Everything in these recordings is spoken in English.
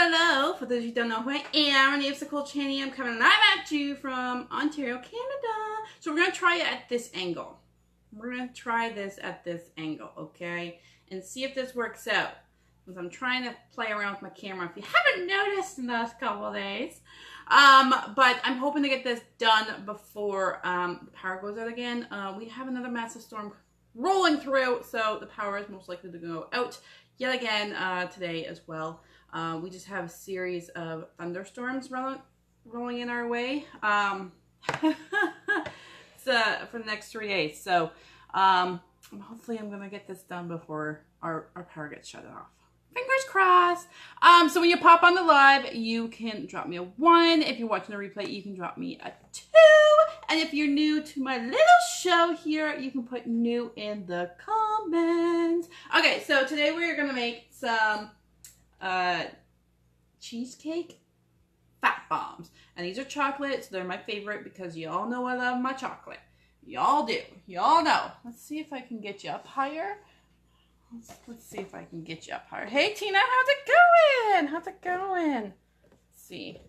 Hello, for those of you who don't know who I am, my name is Nicole Chaney. I'm coming live at you from Ontario, Canada. So we're going to try it at this angle. We're going to try this at this angle, okay? And see if this works out. Because I'm trying to play around with my camera, if you haven't noticed in the last couple of days. But I'm hoping to get this done before the power goes out again. We have another massive storm rolling through, so the power is most likely to go out yet again today as well. We just have a series of thunderstorms rolling in our way for the next 3 days. So hopefully I'm going to get this done before our power gets shut off. Fingers crossed. So when you pop on the live, you can drop me a 1. If you're watching the replay, you can drop me a 2. And if you're new to my little show here, you can put new in the comments. Okay, so today we're going to make some cheesecake fat bombs. And these are chocolate, so they're my favorite because you all know I love my chocolate. Y'all do. Y'all know. Let's see if I can get you up higher. Let's see if I can get you up higher. Hey, Tina, how's it going? How's it going? Let's see.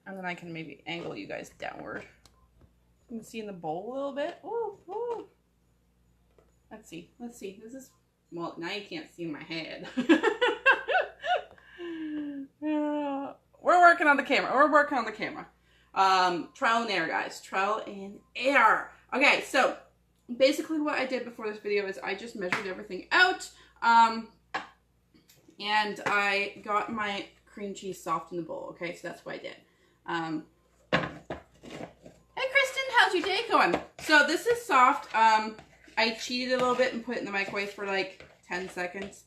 And then I can maybe angle you guys downward. You can see in the bowl a little bit. Ooh, ooh. Let's see. Let's see. This is, well, now you can't see my head. We're working on the camera. We're working on the camera. Trial and error, guys. Trial and error. Okay, so basically what I did before this video is I just measured everything out. And I got my cream cheese soft in the bowl. Okay, so that's what I did. Hey, Kristen, how's your day going? So this is soft. I cheated a little bit and put it in the microwave for like 10 seconds.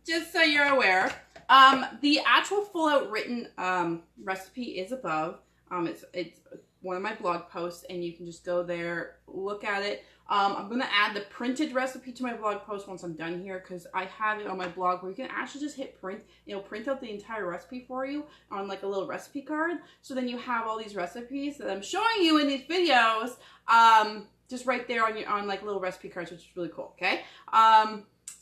Just so you're aware. The actual full out written recipe is above. It's one of my blog posts, and you can just go there, look at it. I'm going to add the printed recipe to my blog post once I'm done here, because I have it on my blog where you can actually just hit print. It'll print out the entire recipe for you on like a little recipe card. So then you have all these recipes that I'm showing you in these videos, just right there on like little recipe cards, which is really cool. Okay.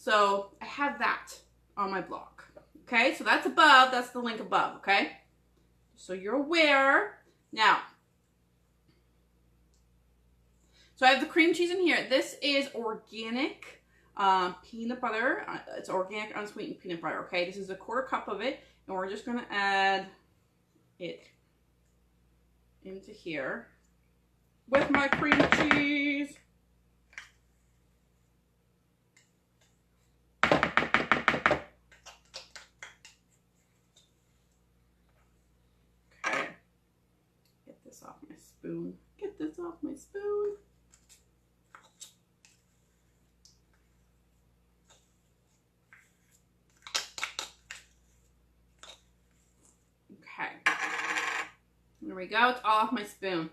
So I have that on my blog. Okay. So that's above. That's the link above. Okay. So you're aware. Now, so I have the cream cheese in here. This is organic peanut butter. It's organic unsweetened peanut butter, okay? This is a 1/4 cup of it, and we're just going to add it into here with my cream cheese. Okay. Get this off my spoon. Get this off my spoon. There we go. It's all off my spoon.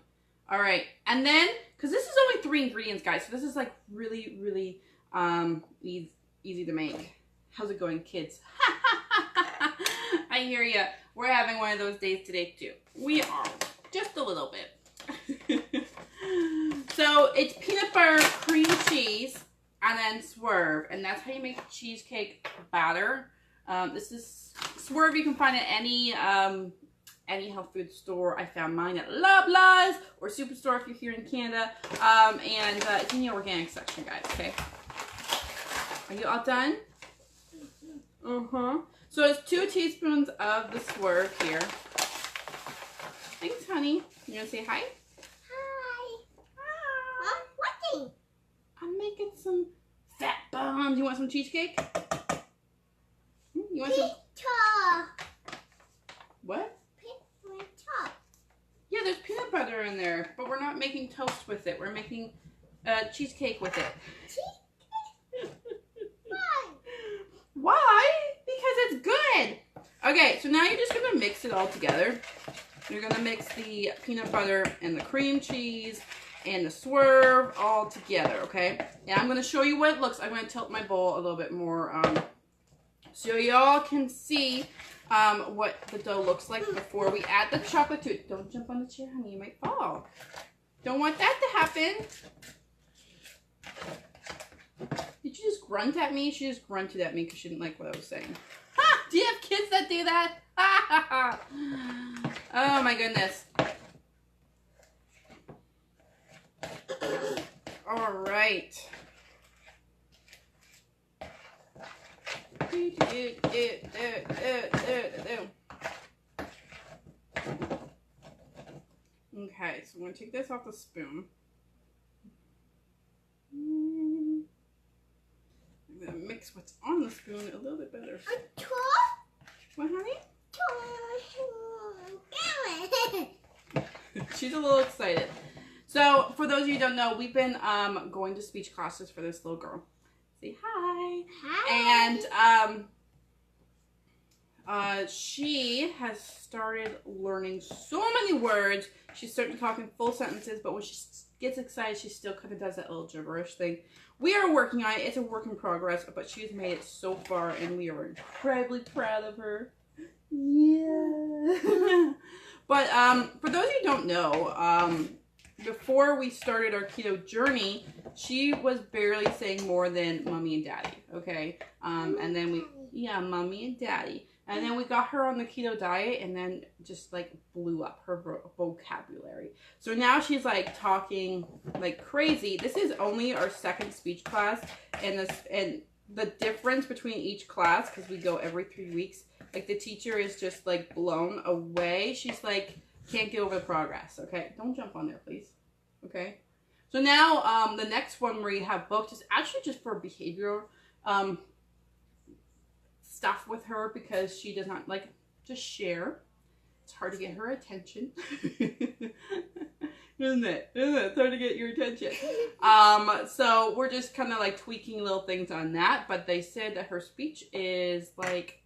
All right. And then, because this is only 3 ingredients, guys. So this is like really, really easy to make. How's it going, kids? I hear ya. We're having one of those days today, too. We are. Just a little bit. So it's peanut butter, cream cheese, and then Swerve. And that's how you make cheesecake batter. This is Swerve. You can find it at any health food store. I found mine at Loblaws or Superstore if you're here in Canada. And it's in the organic section, guys, okay? Are you all done? So it's 2 teaspoons of the Swerve here. Thanks, honey. You gonna say hi? Hi. Hi. What? I'm making some fat bombs. You want some cheesecake? You want some? What? Yeah, there's peanut butter in there, but we're not making toast with it. We're making cheesecake with it. Cheesecake? Why? Why? Because it's good. Okay, so now you're just going to mix it all together. You're going to mix the peanut butter and the cream cheese and the Swerve all together, okay? And I'm going to show you what it looks. I'm going to tilt my bowl a little bit more so y'all can see what the dough looks like before we add the chocolate to it. Don't jump on the chair, honey. You might fall. Don't want that to happen. Did you just grunt at me. She just grunted at me because she didn't like what I was saying. Ha! Do you have kids that do that? Ha ha ha! Oh my goodness. All right. Okay, so I'm going to take this off the spoon. I'm going to mix what's on the spoon a little bit better. What, honey? She's a little excited. So, for those of you who don't know, we've been going to speech classes for this little girl. Say hi. Hi. And she has started learning so many words. She's starting talking full sentences, but when she gets excited, she still kind of does that little gibberish thing. We are working on it. It's a work in progress, but she's made it so far, and we are incredibly proud of her. Yeah. But for those of you who don't know, before we started our keto journey, she was barely saying more than mommy and daddy, okay? And then mommy and daddy. And then we got her on the keto diet and then just like blew up her vocabulary. So now she's like talking like crazy. This is only our second speech class, and the difference between each class, because we go every 3 weeks, like the teacher is just like blown away. She's like, can't get over the progress, okay? Don't jump on there, please. Okay? So now the next one we have booked is actually just for behavioral stuff with her, because she does not like to share. It's hard to get her attention. Isn't it? It's hard to get your attention. So we're just kind of like tweaking little things on that, but they said that her speech is like,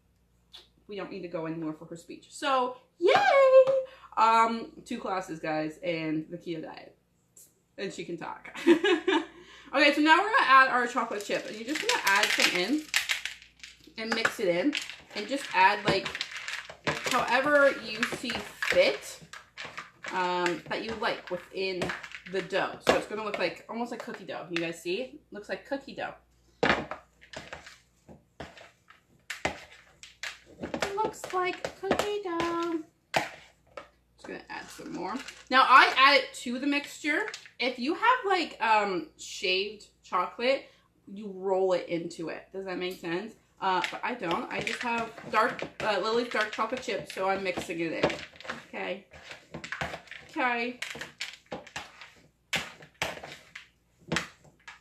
we don't need to go anymore for her speech. So yay! 2 classes, guys, and the keto diet. And she can talk. Okay, so now we're gonna add our chocolate chip, and you're just gonna add some in and mix it in, and just add like however you see fit that you like within the dough. So it's gonna look like almost like cookie dough. You guys see? It looks like cookie dough. It looks like cookie dough. Just gonna add some more. Now I add it to the mixture. If you have like shaved chocolate, you roll it into it. Does that make sense? But I don't. I just have Lily's dark chocolate chips, so I'm mixing it in. Okay. Okay.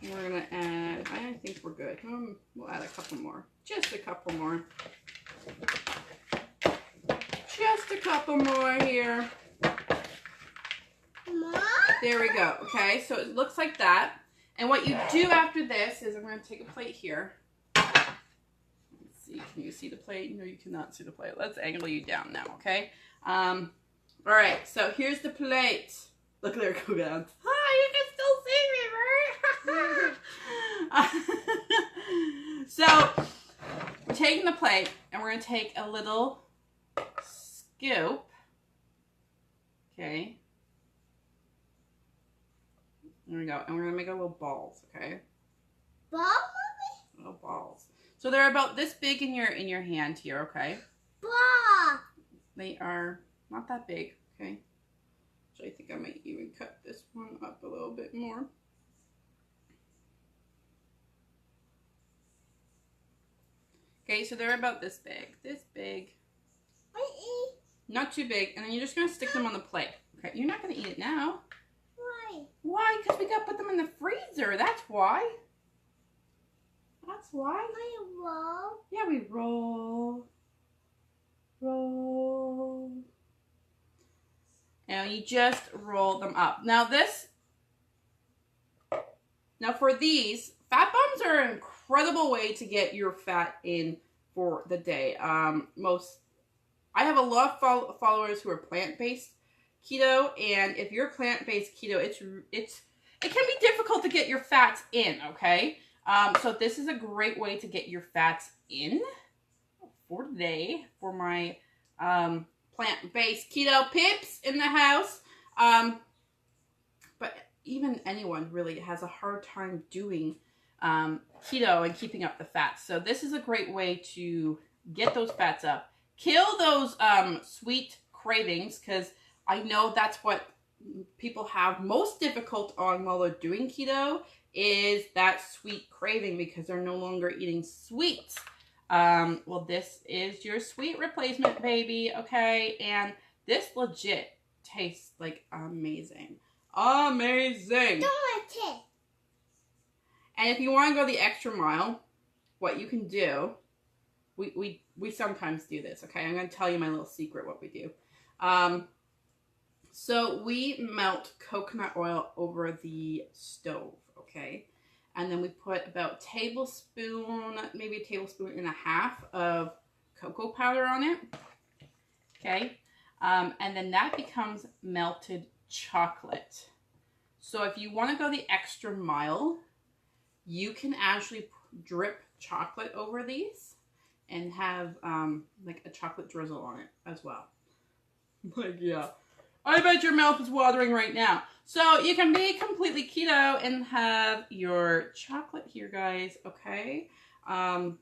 We're gonna add, I think we're good. We'll add a couple more. Just a couple more. Just a couple more here. There we go. Okay, so it looks like that. And what you do after this is, I'm going to take a plate here. Let's see, can you see the plate? No, you cannot see the plate. Let's angle you down now, okay? All right, so here's the plate. Look at her go down. Hi, you can still see me, right? So, we're taking the plate, and we're going to take a little scoop. Okay. There we go. And we're going to make our little balls, okay? Balls? Little balls. So they're about this big in your hand here, okay? Ball. They are not that big, okay? So I think I might even cut this one up a little bit more. Okay, so they're about this big. This big. Not too big. And then you're just going to stick them on the plate. Okay, you're not going to eat it now. Why? Why? Because we got to put them in the freezer. That's why. That's why. We roll. Yeah, we roll. Roll. And you just roll them up. Now for these, fat bombs are an incredible way to get your fat in for the day. I have a lot of followers who are plant-based keto, and if you're plant-based keto, it can be difficult to get your fats in, okay? So this is a great way to get your fats in for today for my plant-based keto pips in the house. But even anyone really has a hard time doing keto and keeping up the fats. So this is a great way to get those fats up, kill those sweet cravings, because I know that's what people have most difficult on while they're doing keto, is that sweet craving because they're no longer eating sweets. Well, this is your sweet replacement, baby, okay? And this legit tastes like amazing. Amazing! And if you want to go the extra mile, what you can do, we sometimes do this, okay? I'm going to tell you my little secret what we do. So we melt coconut oil over the stove, okay? And then we put about a tablespoon, maybe a tablespoon and a half of cocoa powder on it, okay? And then that becomes melted chocolate. So if you want to go the extra mile, you can actually drip chocolate over these and have like a chocolate drizzle on it as well. Like, yeah. I bet your mouth is watering right now. So you can be completely keto and have your chocolate here, guys, okay? And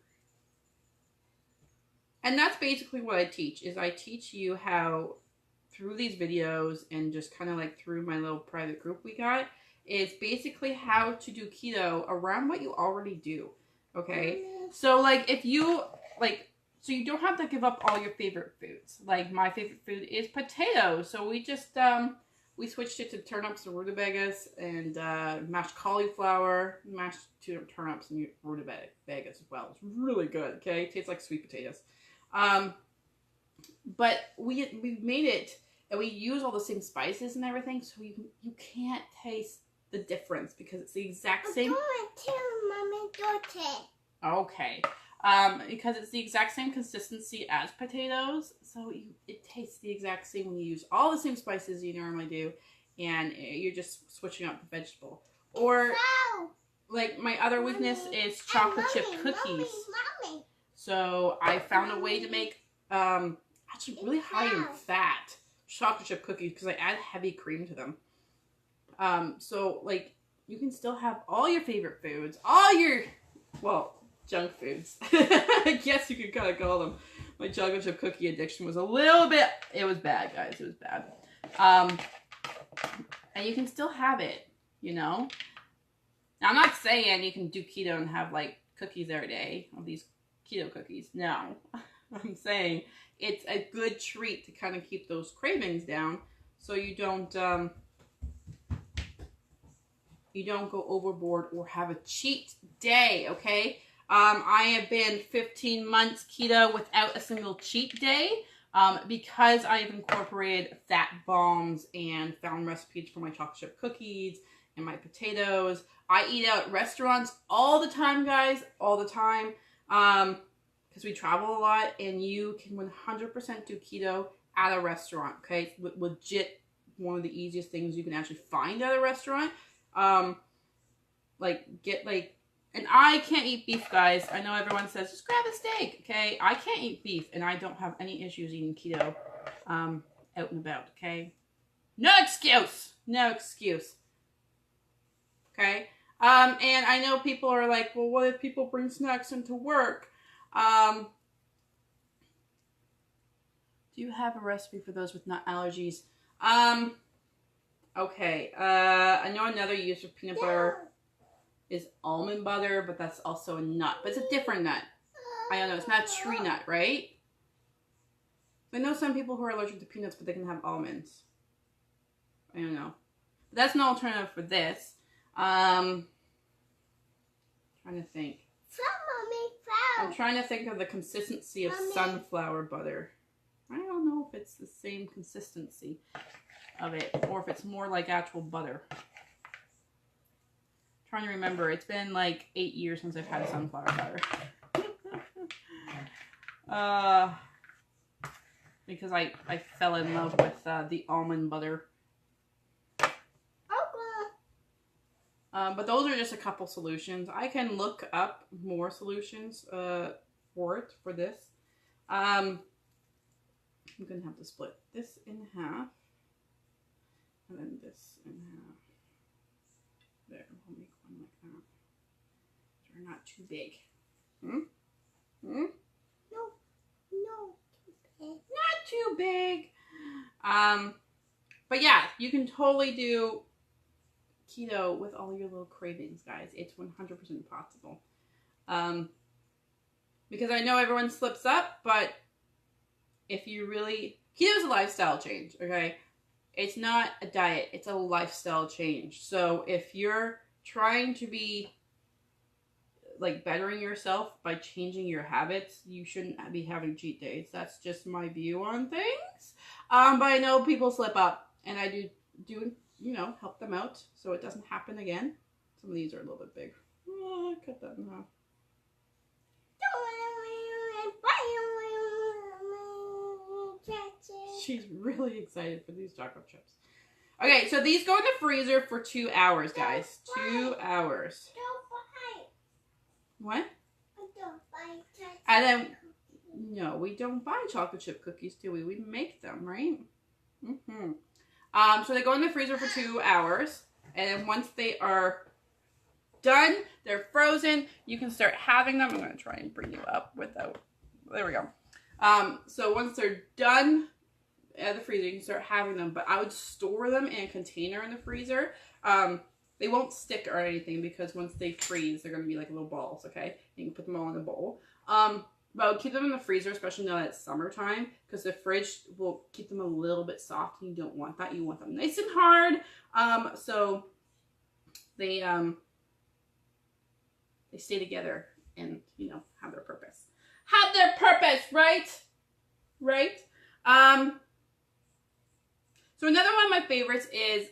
that's basically what I teach, is I teach you how, through these videos and just kind of like through my little private group we got, is basically how to do keto around what you already do, okay? So like if you, like, so you don't have to give up all your favorite foods. Like my favorite food is potatoes. So we just, we switched it to turnips and rutabagas and mashed cauliflower, mashed turnips and rutabagas as well. It's really good, okay? It tastes like sweet potatoes. But we made it, and we use all the same spices and everything, so you can't taste the difference because it's the exact same. Okay. Because it's the exact same consistency as potatoes, so it tastes the exact same when you use all the same spices you normally do, and you're just switching up the vegetable. Or, like, my other weakness is chocolate chip cookies. So I found a way to make, actually really high in fat chocolate chip cookies because I add heavy cream to them. So, like, you can still have all your favorite foods, all your, well, junk foods. I guess you could kind of call them. My chocolate chip cookie addiction was a little bit, it was bad, guys. It was bad. And you can still have it, you know? Now, I'm not saying you can do keto and have, like, cookies every day, of these keto cookies. No. I'm saying it's a good treat to kind of keep those cravings down so you don't go overboard or have a cheat day, okay? I have been 15 months keto without a single cheat day because I have incorporated fat bombs and found recipes for my chocolate chip cookies and my potatoes. I eat out at restaurants all the time, guys, all the time, because we travel a lot, and you can 100% do keto at a restaurant, okay? It's legit one of the easiest things you can actually find at a restaurant. And I can't eat beef, guys. I know everyone says, just grab a steak, okay? I can't eat beef, and I don't have any issues eating keto out and about, okay? No excuse! No excuse. Okay? And I know people are like, well, what if people bring snacks into work? Do you have a recipe for those with nut allergies? Okay. I know another use of peanut butter is almond butter, but that's also a nut. But it's a different nut. I don't know. It's not a tree nut, right? I know some people who are allergic to peanuts, but they can have almonds. I don't know. But that's an alternative for this. Trying to think. I'm trying to think of the consistency of sunflower butter. I don't know if it's the same consistency of it, or if it's more like actual butter. Trying to remember. It's been like 8 years since I've had sunflower butter. Because I fell in love with the almond butter. But those are just a couple solutions. I can look up more solutions for this. I'm going to have to split this in half. And then this in half. There, we'll make one like that. are not too big. Hmm? Hmm? No. Not too big. But yeah, you can totally do keto with all your little cravings, guys. It's 100% possible. Because I know everyone slips up, but if you really... Keto is a lifestyle change, okay? It's not a diet. It's a lifestyle change. So if you're trying to be like bettering yourself by changing your habits, you shouldn't be having cheat days. That's just my view on things. But I know people slip up, and I do you know, help them out so it doesn't happen again. Some of these are a little bit big. Oh, cut that in half. She's really excited for these chocolate chips. Okay, so these go in the freezer for 2 hours, guys. 2 hours. What? And then, no, we don't buy chocolate chip cookies, do we? We make them, right? So they go in the freezer for 2 hours. And then once they are done, they're frozen, you can start having them. I'm going to try and bring you up without... There we go. So once they're done at the freezer, you can start having them. But I would store them in a container in the freezer. They won't stick or anything because once they freeze, they're going to be like little balls, okay? You can put them all in a bowl. But I would keep them in the freezer, especially now that it's summertime, because the fridge will keep them a little bit soft, and you don't want that. You want them nice and hard. So they stay together and, you know, have their purpose. Have their purpose, right? Right? So another one of my favorites is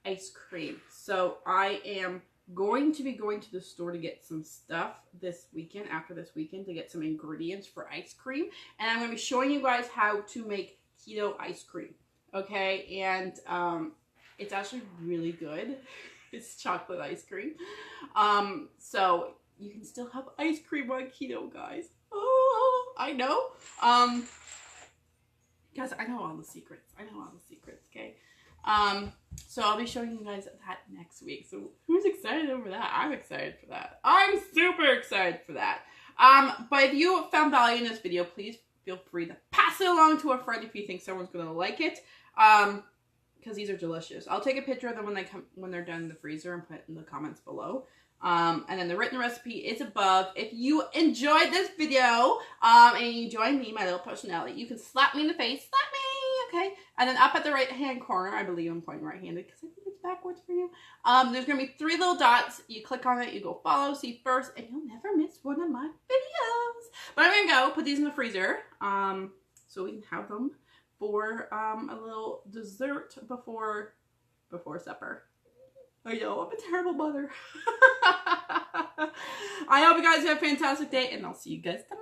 ice cream. So I am going to be going to the store to get some stuff this weekend, after this weekend, to get some ingredients for ice cream. And I'm going to be showing you guys how to make keto ice cream. Okay? And it's actually really good. It's chocolate ice cream. So you can still have ice cream on keto, guys. Oh, I know. Guys, I know all the secrets. Okay? So I'll be showing you guys that next week. So who's excited over that? I'm excited for that. I'm super excited for that. But if you found value in this video, please feel free to pass it along to a friend if you think someone's going to like it. Because these are delicious. I'll take a picture of them when they're done in the freezer and put it in the comments below. And then the written recipe is above. If you enjoyed this video, and you join me, my little personality, you can slap me in the face. Slap me, okay? And then up at the right-hand corner, I believe I'm pointing right-handed because I think it's backwards for you. There's going to be 3 little dots. You click on it, you go follow, see first, and you'll never miss one of my videos. But I'm going to go put these in the freezer, so we can have them for a little dessert before supper. I know, I'm a terrible mother. I hope you guys have a fantastic day, and I'll see you guys tomorrow.